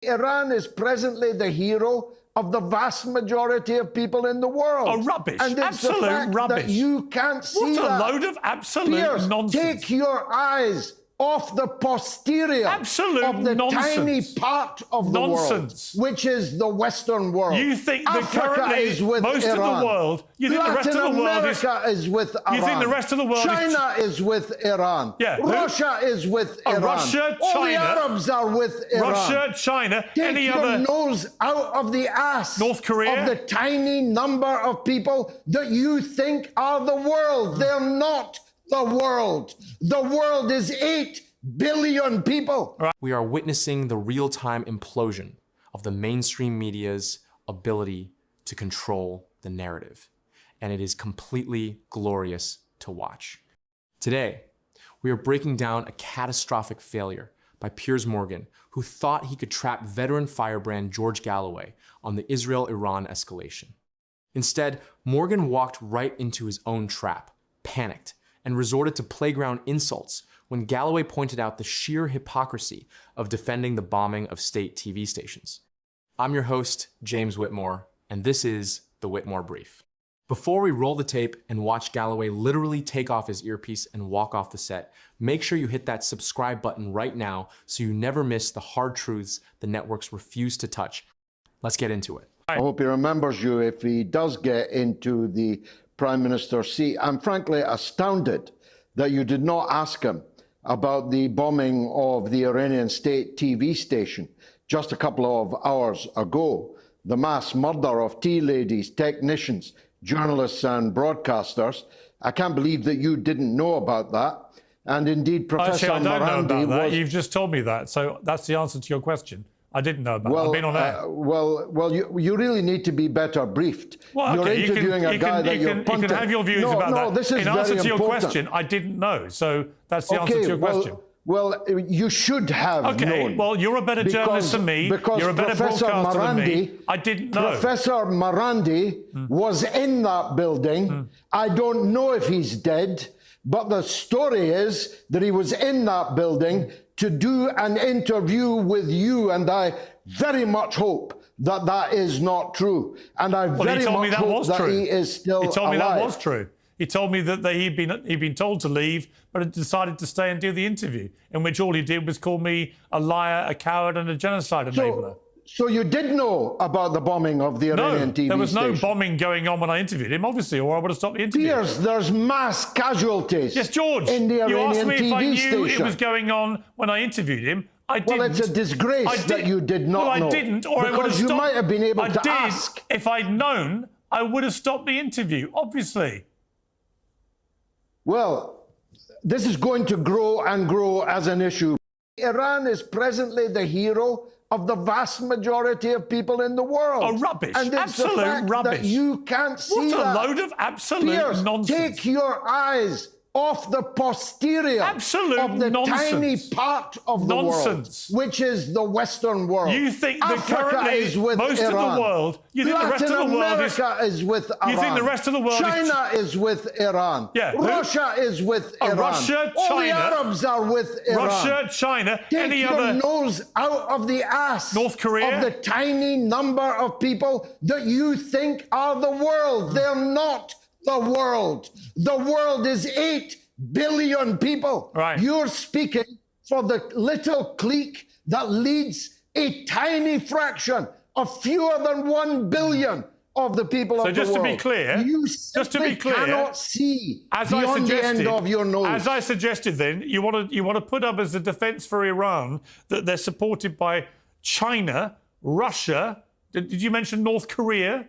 Iran is presently the hero of the vast majority of people in the world. Oh, rubbish. And it's absolute the fact rubbish. That you can't see what a that. load of absolute Piers, nonsense. take your eyes off the posterior absolute of the nonsense. tiny part of the nonsense. world, which is the Western world. You think that Africa currently is with most Iran. of the world, you think Latin the rest of the world America is with Iran. You think the rest of the world China is with Iran. Yeah, Russia is with Iran. Russia, All China, the Arabs are with Iran. Russia, China, Take any your other nose out of the ass North Korea of the tiny number of people that you think are the world. They're not the world. The world is 8 billion people. We are witnessing the real-time implosion of the mainstream media's ability to control the narrative, and it is completely glorious to watch. Today, we are breaking down a catastrophic failure by Piers Morgan, who thought he could trap veteran firebrand George Galloway on the Israel-Iran escalation. Instead, Morgan walked right into his own trap, panicked, and resorted to playground insults when Galloway pointed out the sheer hypocrisy of defending the bombing of state TV stations. I'm your host, James Whitmore, and this is the Whitmore Brief. Before we roll the tape and watch Galloway literally take off his earpiece and walk off the set, make sure you hit that subscribe button right now so you never miss the hard truths the networks refuse to touch. Let's get into it. I hope he remembers you if he does get into the Prime Minister's seat. I'm frankly astounded that you did not ask him about the bombing of the Iranian state TV station just a couple of hours ago, the mass murder of tea ladies, technicians, journalists and broadcasters. I can't believe that you didn't know about that. And indeed, Professor Actually, I don't know about that. was... You've just told me that, so that's the answer to your question. I didn't know about it. I've been on air. Well, you really need to be better briefed. Well, you're okay, interviewing a guy that you're punting. You can have your views about that. This is in answer very to your important. question, I didn't know. So that's the answer to your question. Well, you should have known. Okay, well, you're a better journalist than me. You're a better broadcaster than me. I didn't know. Professor Marandi was in that building. I don't know if he's dead, but the story is that he was in that building to do an interview with you, and I very much hope that that is not true. And I very much hope that he is still alive. He told me that was true. He told me that he'd been told to leave, but had decided to stay and do the interview, in which all he did was call me a liar, a coward, and a genocide enabler. So you did know about the bombing of the Iranian TV station? No, there was no bombing going on when I interviewed him, obviously, or I would have stopped the interview. Piers, there's mass casualties. Yes, George. In the Iranian you asked me TV if I knew station. it was going on when I interviewed him. I didn't. Well, it's a disgrace that you did not know. Well, I didn't, or I would have stopped. Because you might have been able to ask. If I'd known, I would have stopped the interview, obviously. Well, this is going to grow and grow as an issue. Iran is presently the hero of the vast majority of people in the world. Oh, rubbish. And it's absolute the fact rubbish. That you can't see that. that. What a load of absolute Piers, nonsense. Take your eyes off the posterior absolute of the nonsense. tiny part of the world, which is the Western world. You think that Africa currently is with most Iran. of the world, you think Latin the rest of the world America is with Iran. You think the rest of the world China is with Iran. Yeah, Russia is with Iran. Russia, All China, the Arabs are with Iran. Russia, China, Take any your other nose out of the ass North Korea of the tiny number of people that you think are the world. They're not the world. The world is 8 billion people. Right. You're speaking for the little clique that leads a tiny fraction of fewer than 1 billion of the people of the world. So just to be clear, you cannot see beyond the end of your nose. As I suggested then, you want to put up as a defense for Iran that they're supported by China, Russia, did you mention North Korea?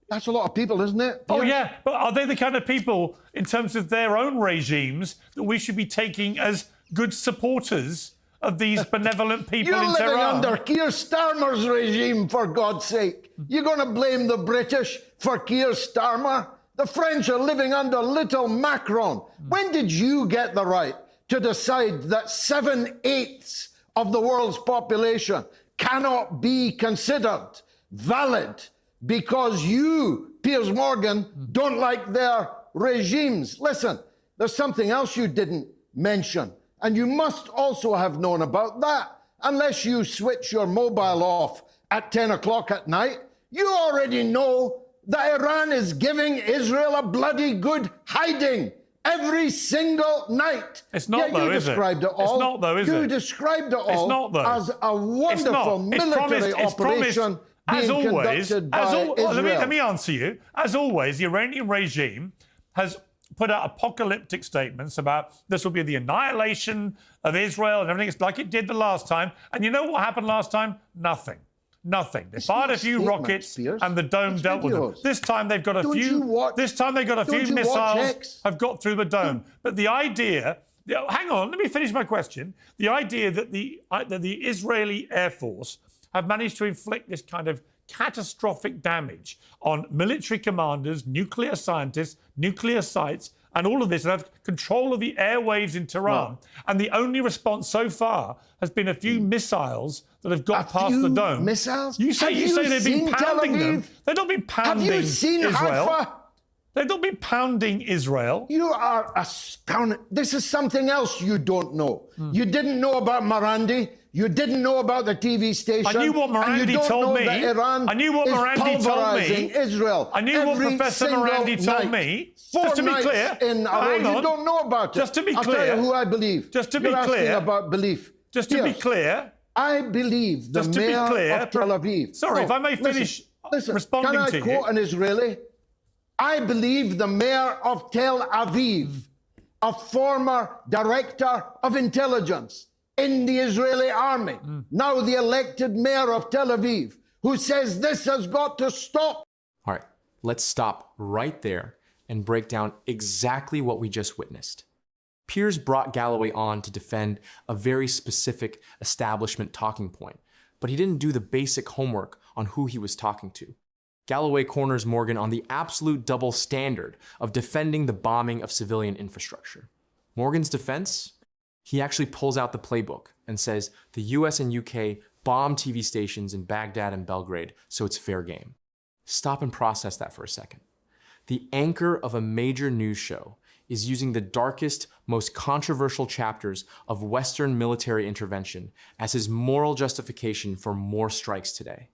That's a lot of people, isn't it? Oh, yeah. But are they the kind of people, in terms of their own regimes, that we should be taking as good supporters of these benevolent people in Tehran? You're living under Keir Starmer's regime, for God's sake. You're going to blame the British for Keir Starmer? The French are living under little Macron. When did you get the right to decide that 7/8 of the world's population cannot be considered valid because you, Piers Morgan, don't like their regimes? Listen, there's something else you didn't mention, and you must also have known about that, unless you switch your mobile off at 10 o'clock at night, you already know that Iran is giving Israel a bloody good hiding every single night. It's not, though, is it? Described it all. It's not, though, is it? You described it all It's not, though. as a wonderful military operation being conducted by Israel. Let me answer you. As always, the Iranian regime has put out apocalyptic statements about this will be the annihilation of Israel and everything. It's like it did the last time. And you know what happened last time? Nothing. Nothing. They fired a few rockets, Piers. and the dome dealt with them. This time they've got a few. This time they've got a few missiles have got through the dome. But the idea. Hang on. Let me finish my question. The idea that the Israeli Air Force have managed to inflict this kind of catastrophic damage on military commanders, nuclear scientists, nuclear sites, and all of this, and have control of the airwaves in Tehran. And the only response so far has been a few missiles that have got past the dome. Missiles? You say they've been pounding them. They've not been pounding Have you seen Israel. Haifa? They've not been pounding Israel. You are astounded. This is something else you don't know. You didn't know about Marandi. You didn't know about the TV station. I knew what Marandi told me. I knew what Marandi told me. Israel. I knew what Professor Marandi told me. Just to be clear, you don't know about it. Just to be clear, I'll tell you who I believe. Just to be clear about belief. Just to be clear, I believe the mayor of Tel Aviv. Sorry, if I may finish responding to you. Can I quote an Israeli? I believe the mayor of Tel Aviv, a former director of intelligence in the Israeli army, now the elected mayor of Tel Aviv, who says this has got to stop. All right, let's stop right there and break down exactly what we just witnessed. Piers brought Galloway on to defend a very specific establishment talking point, but he didn't do the basic homework on who he was talking to. Galloway corners Morgan on the absolute double standard of defending the bombing of civilian infrastructure. Morgan's defense? He actually pulls out the playbook and says the US and UK bombed TV stations in Baghdad and Belgrade, so it's fair game. Stop and process that for a second. The anchor of a major news show is using the darkest, most controversial chapters of Western military intervention as his moral justification for more strikes today.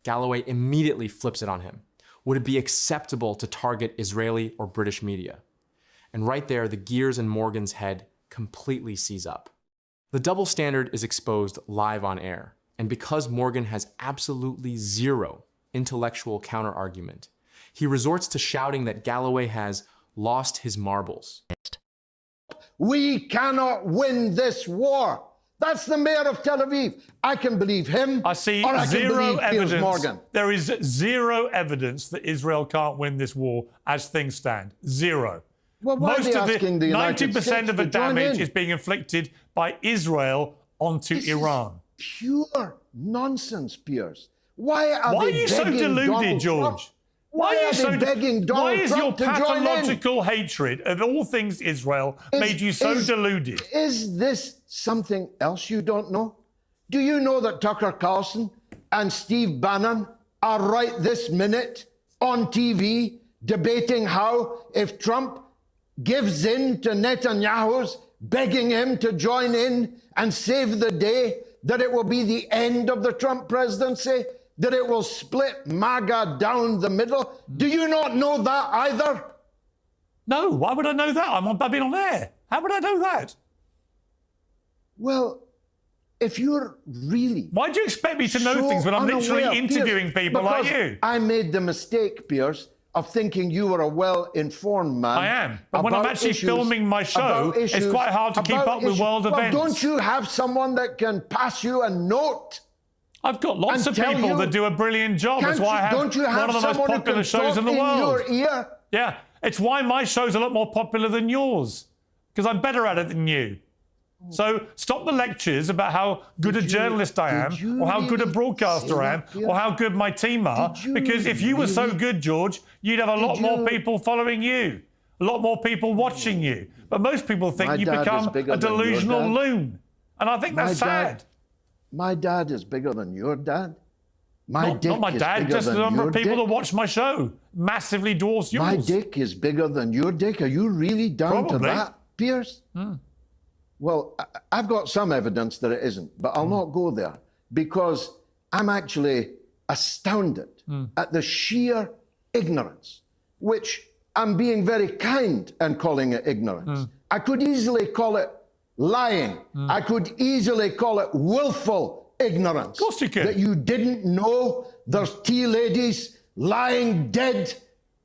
Galloway immediately flips it on him. Would it be acceptable to target Israeli or British media? And right there, the gears in Morgan's head completely seize up. The double standard is exposed live on air, and because Morgan has absolutely zero intellectual counter-argument, he resorts to shouting that Galloway has lost his marbles. We cannot win this war. That's the mayor of Tel Aviv. I can believe him. I see zero evidence. There is zero evidence that Israel can't win this war as things stand. Zero. Well, why Most are they of asking the United 90% States of the to join damage in? is being inflicted by Israel onto Iran. Pure nonsense, Piers. Why are you so deluded, George? Why is your pathological hatred of all things Israel made you so deluded? Is this something else you don't know? Do you know that Tucker Carlson and Steve Bannon are right this minute on TV debating how if Trump gives in to Netanyahu's begging him to join in and save the day, that it will be the end of the Trump presidency? That it will split MAGA down the middle? Do you not know that either? No, why would I know that? I've been on air. How would I know that? Well, if you're really... Why do you expect me to know things when I'm literally interviewing people like you? I made the mistake, Piers, of thinking you were a well-informed man. I am. But when I'm actually filming my show, it's quite hard to keep up with world events. Don't you have someone that can pass you a note? I've got lots of people that do a brilliant job. That's why I have one of the most popular shows in the world. In your ear? Yeah, it's why my show's a lot more popular than yours, because I'm better at it than you. So stop the lectures about how good a journalist I am, or how good a broadcaster I am, or how good my team are, because if you were so good, George, you'd have a lot more people following you, a lot more people watching you. But most people think you become a delusional loon, and I think that's sad. My dad is bigger than your dad. Not my dad, just the number of people that watch my show massively dwarfs yours. My dick is bigger than your dick. Are you really down to that, Piers? Well, I've got some evidence that it isn't, but I'll not go there because I'm actually astounded at the sheer ignorance, which I'm being very kind and calling it ignorance. I could easily call it lying. I could easily call it willful ignorance. Of course you could. That you didn't know there's tea ladies lying dead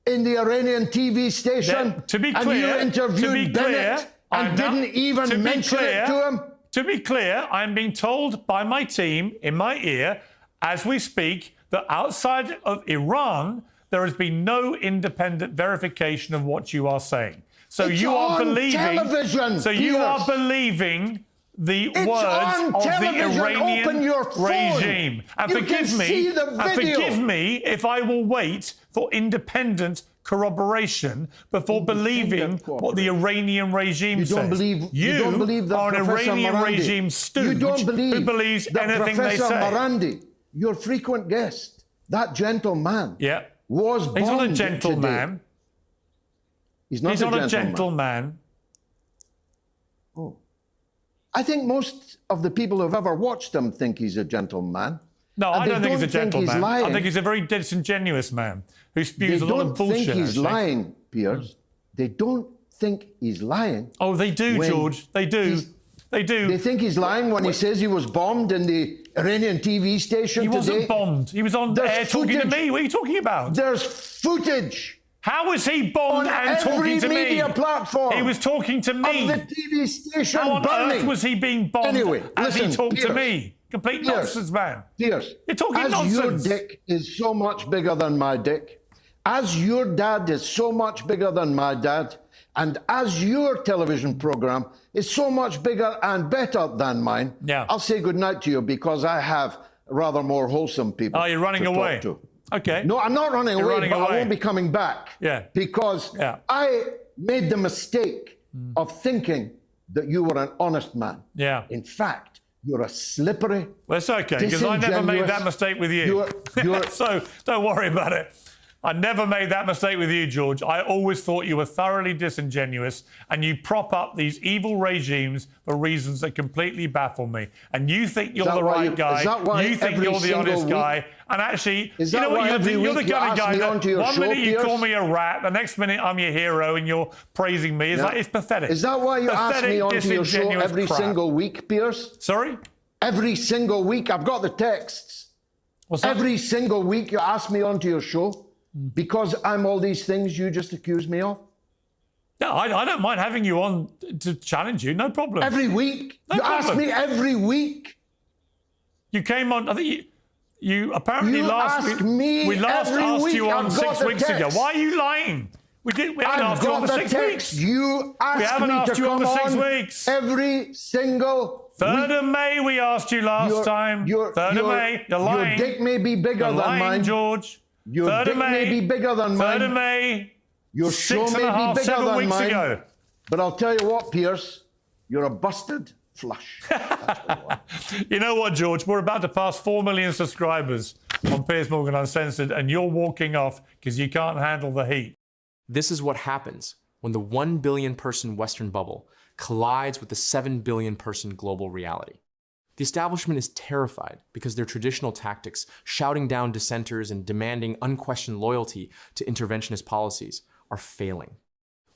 in the Iranian TV station. To be and clear, you interviewed Bennett and didn't even mention it to him. To be clear, I'm being told by my team in my ear as we speak that outside of Iran, there has been no independent verification of what you are saying. So It's you are on believing. television, So you are believing the It's words on of the television. Iranian Open your phone. regime. And You forgive can me. see the And video. forgive me if I will wait for independent corroboration before believing what the Iranian regime says. You don't believe that are an Professor Iranian Marandi. regime stooge You don't believe who believes that anything Professor they say. Marandi, your frequent guest, that gentleman, was bombed He's not a gentleman. today. He's not a gentleman. Oh. I think most of the people who've ever watched him think he's a gentleman. No, I don't think he's a gentleman. Lying. I think he's a very disingenuous man who spews a lot of bullshit. They don't think he's actually. lying, Piers. They don't think he's lying. Oh, they do, George. They do. They do. They think he's lying when he says he was bombed in the Iranian TV station today. He wasn't bombed. He was on air talking to me. What are you talking about? There's footage. How was he bombed and talking to me? On every media platform. He was talking to me. Of the TV station How on burning. earth was he being bombed Anyway, as listen, he talked Piers, to me? Complete nonsense, man. Piers, You're talking as nonsense. your dick is so much bigger than my dick, as your dad is so much bigger than my dad, and as your television program is so much bigger and better than mine, I'll say goodnight to you because I have rather more wholesome people. Oh, you're running to away. Talk to. Okay. No, I'm not running away, but I won't be coming back. Because I made the mistake of thinking that you were an honest man. In fact, you're a slippery. Well, it's okay, because I never made that mistake with you. So don't worry about it. I never made that mistake with you, George. I always thought you were thoroughly disingenuous and you prop up these evil regimes for reasons that completely baffle me. And you think you're the right guy. You think you're the honest guy. And actually, you know what? You're the kind of guy that one minute you call me a rat, the next minute I'm your hero and you're praising me. It's pathetic. Is that why you ask me onto your show every single week, Piers? Sorry? Every single week. I've got the texts. Every single week you ask me onto your show. Because I'm all these things you just accused me of? No, I don't mind having you on to challenge you. No problem. Every week? You ask me every week? You came on, I think you apparently last week. We last asked you on 6 weeks ago. Why are you lying? We haven't asked you on the 6 weeks. You asked me to come on 6 weeks. Every single 3rd of May we asked you last time. 3rd of May. You're lying. Your dick may be bigger than mine. George. Your dick may be bigger than mine. 3rd of May. Your show may be bigger than mine. But I'll tell you what, Piers, you're a busted flush. You know what, George? We're about to pass 4 million subscribers on Piers Morgan Uncensored, and you're walking off because you can't handle the heat. This is what happens when the 1 billion person Western bubble collides with the 7 billion person global reality. The establishment is terrified because their traditional tactics, shouting down dissenters and demanding unquestioned loyalty to interventionist policies, are failing.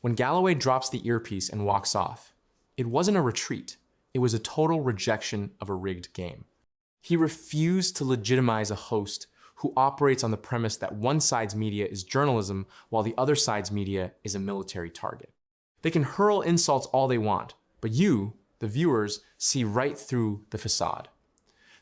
When Galloway drops the earpiece and walks off, it wasn't a retreat. It was a total rejection of a rigged game. He refused to legitimize a host who operates on the premise that one side's media is journalism while the other side's media is a military target. They can hurl insults all they want, but you, the viewers, see right through the facade.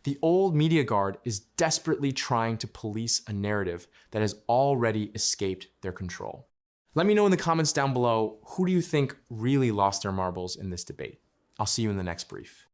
The old media guard is desperately trying to police a narrative that has already escaped their control. Let me know in the comments down below, who do you think really lost their marbles in this debate? I'll see you in the next brief.